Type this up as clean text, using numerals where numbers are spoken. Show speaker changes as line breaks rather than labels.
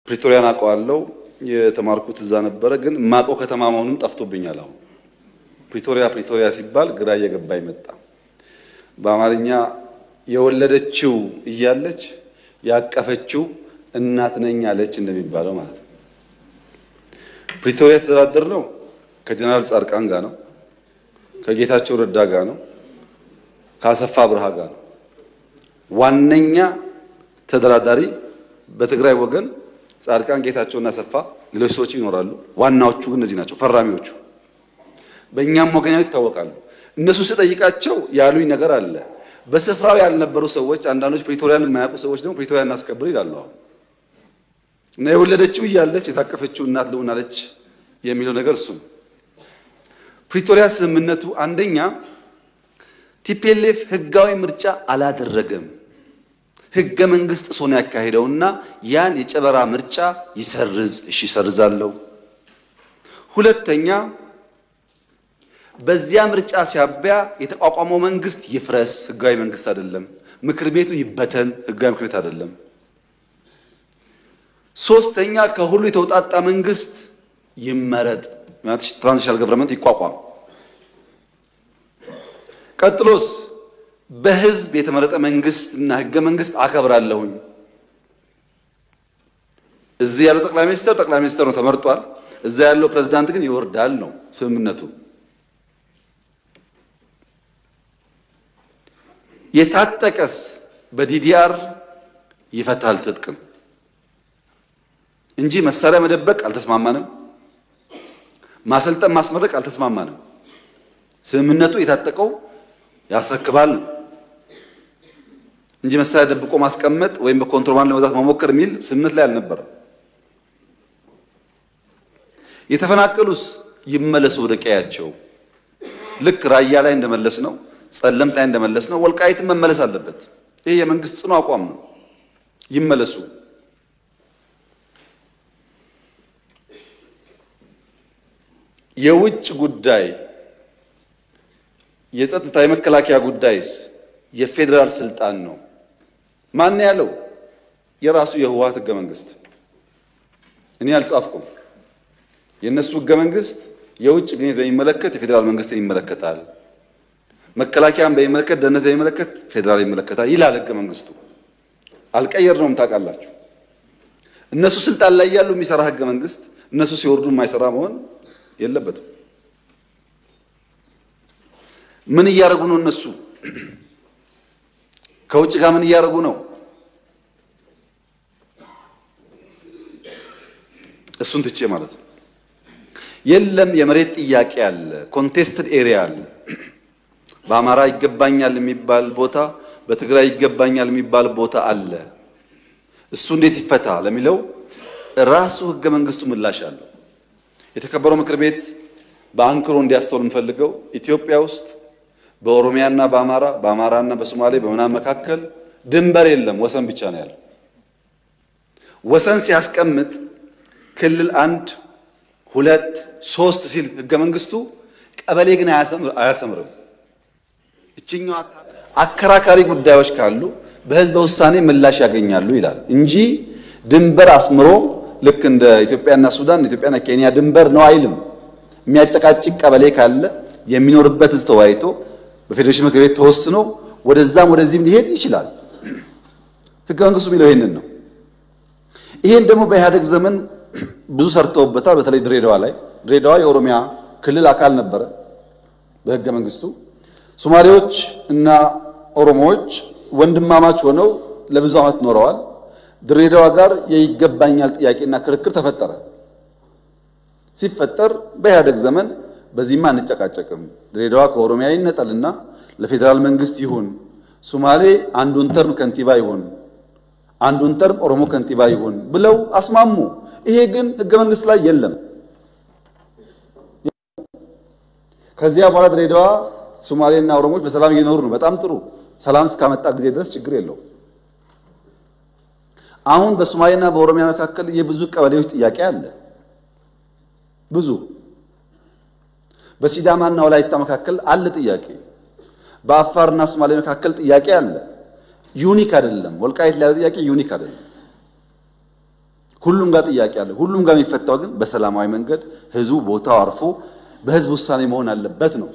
ፕሪቶሪያን አውቀዋለሁ የተማርኩት እዛ ነበረ ግን ማቆ ከተማ መሆኑን ጠፍቶብኛል አሁን ፕሪቶሪያ ሲባል ግራ እየገባኝ መጣ በአማርኛ የወለደችው እያለች ያቀፈችው እናት ነኝ አለች እንደሚባለው ማለት ነው ፕሪቶሪያ ተደራደርነው ከጀነራል ጻድቃን ጋር ነው ከጌታቸው ረዳ ጋር ነው ከአሰፋ ብርሃ ጋር ነው ዋነኛ ተደራዳሪ በትግራይ ወገን ጻድቃን ጌታቸውና አሰፋ ሌሎች ሰዎች ይኖራሉ ዋናዎቹ ግን እነዚህ ናቸው ፈራሚዎቹ በእኛም ወገን ይታወቃሉ እነሱ ሲጠይቃቸው ያሉኝ ነገር አለ በስፍራው ያልነበሩ ሰዎች አንዳንዶች ፕሪቶሪያን የማያውቁ ሰዎች ደግሞ ፕሪቶሪያን እናስከብር ይላሉ እና የወለደችው እያለች የታቀፈችው እናት ልሆናለች የሚለው ነገር እሱ ፕሪቶሪያ ስምምነቱ አንደኛ ቲፒኤልኤፍ ህጋዊ ምርጫ አላደረገም ህገ መንግስት ሶን ያካሄደውና ያን የጨበራ ምርጫ ይሰርዝ እሺ ይሰርዛለው ሁለተኛ በዚያ ምርጫ ሲያበያ የተቋቋመው መንግስት ይፍረስ ህጋዊ መንግስት አይደለም ምክር ቤቱ ይበተን ህጋዊ ምክር ቤት አይደለም ሶስተኛ ከሁሉ የተውጣጣ መንግስት ይመረጥ ማለት ትራንዚሽናል ገቨርንመንት ይቋቋም ቀጥሎስ በህዝብ የተመረጠ መንግስትና ህገ መንግስት አከብራለሁኝ እዚህ ያለው ጠቅላይ ሚኒስትር ነው ተመርጧል እዛ ያለው ፕሬዝዳንት ግን ይወርዳል ነው ስምምነቱ የታጠቀስ በዲዲአር ይፈታል ትጥቅም እንጂ መሳሪያ መደበቅ አልተስማማንም ማሰልጠን ማስመረቅ አልተስማማንም ስምምነቱ የታጠቀው ያስረክባል እንጂ መሳሪያ ደብቆ ማስቀመጥ ወይም በኮንትሮባንድ ለመውጣት መሞከር የሚል ስምምነት ላይ አልነበረም የተፈናቀሉስ ይመለሱ ወደ ቀያቸው ልክ ራያ ላይ እንደመለስ ነው ጸለምት ላይ እንደመለስ ነው ወልቃይት መመለስ አለበት ይሄ የመንግስት ጽኑ አቋም ነው ይመለሱ የውጭ ጉዳይ የጸጥታ የመከላከያ ጉዳይስ የፌደራል ስልጣን ነው ማን ያለው የራሱ የህወሓት ህገ መንግስት እኔ አልጻፍኩም የነሱ ህገ መንግስት የውጭ ግንኙነት በሚመለከት የፌደራል መንግስትን ይመለከታል መከላከያን በሚመለከት ደህንነት በሚመለከት ፌደራል ይመለከታል ይላል ህገ መንግስቱ አልቀየርነውም ታውቃላችሁ እነሱ ስልጣን ላይ ያሉ የሚሰራ ህገ መንግስት እነሱ ሲወርዱ የማይሰራ መሆን የለበትም ምን እያደረጉ ነው እነሱ ከውጭ ጋር ምን እያደረጉ ነው እሱን ትቼ ማለት ነው የለም የመሬት ጥያቄ አለ ኮንቴስትድ ኤሪያ አለ በአማራ ይገባኛል የሚባል ቦታ በትግራይ ይገባኛል የሚባል ቦታ አለ እሱ እንዴት ይፈታ ለሚለው ራሱ ህገ መንግስቱ ምላሽ አለ የተከበረው ምክር ቤት በአንክሮ እንዲያስተውል እንፈልገው ኢትዮጵያ ውስጥ በኦሮሚያና በአማራና በሶማሌ በመናም መካከል ድንበር የለም ወሰን ብቻ ነው ያለው ወሰን ሲያስቀምጥ ክልል 1 2 3 ሲል ህገ መንግስቱ ቀበሌ ግን አያሰምርም እቺኛው አከራካሪ ጉዳዮች ካሉ በህዝብ ውሳኔ ምላሽ ያገኛሉ ይላል እንጂ ድንበር አስምሮ ልክ እንደ ኢትዮጵያና ሱዳን ኢትዮጵያና ኬንያ ድንበር ነው አይልም የሚያጨቃጭቅ ቀበሌ ካለ የሚኖርበት ህዝብ ተወያይቶ በፌዴሬሽን ምክር ቤት ተወስኖ ወደዛም ወደዚህም ሊሄድ ይችላል ህገ መንግስቱ የሚለው ይሄንን ነው ይሄን ደግሞ በኢህአደግ ዘመን ብዙ ሰርተውበታል በተለይ ድሬዳዋ የኦሮሚያ ክልል አካል ነበረ በህገ መንግስቱ ሶማሌዎች እና ኦሮሞዎች ወንድማማች ሆነው ለብዙ ዓመት ኖረዋል ድሬዳዋ ጋር የይገባኛል ጥያቄና ክርክር ተፈጠረ ሲፈጠር በኢህአደግ ዘመን በዚህማ አንጨቃጨቅም ድሬዳዋ ከኦሮሚያ ይነጠልና ለፌደራል መንግስት ይሁን ሶማሌ አንዱን ተርም ከንቲባ ይሁን አንዱን ተርም ኦሮሞ ከንቲባ ይሁን ብለው አስማሙ ይሄ ግን ህገ መንግስት ላይ የለም ከዚያ በኋላ ድሬዳዋ ሶማሌና ኦሮሞዎች በሰላም እየኖሩ ነው በጣም ጥሩ ሰላም እስካመጣ ጊዜ ድረስ ችግር የለው አሁን በሶማሌና በኦሮሚያ መካከል የብዙ ቀበሌዎች ጥያቄ አለ ብዙ በሲዳማና ወላይታ መካከል አለ ጥያቄ በአፋርና ሶማሌ መካከል ጥያቄ አለ ዩኒክ አይደለም ወልቃይት ላይ ጥያቄ ዩኒክ አይደለም ሁሉም ጋር ጥያቄ አለ። ሁሉም ጋር የሚፈታው ግን በሰላማዊ መንገድ ህዝቡ ቦታው አርፎ በህዝብ ውሳኔ መሆን አለበት ነው።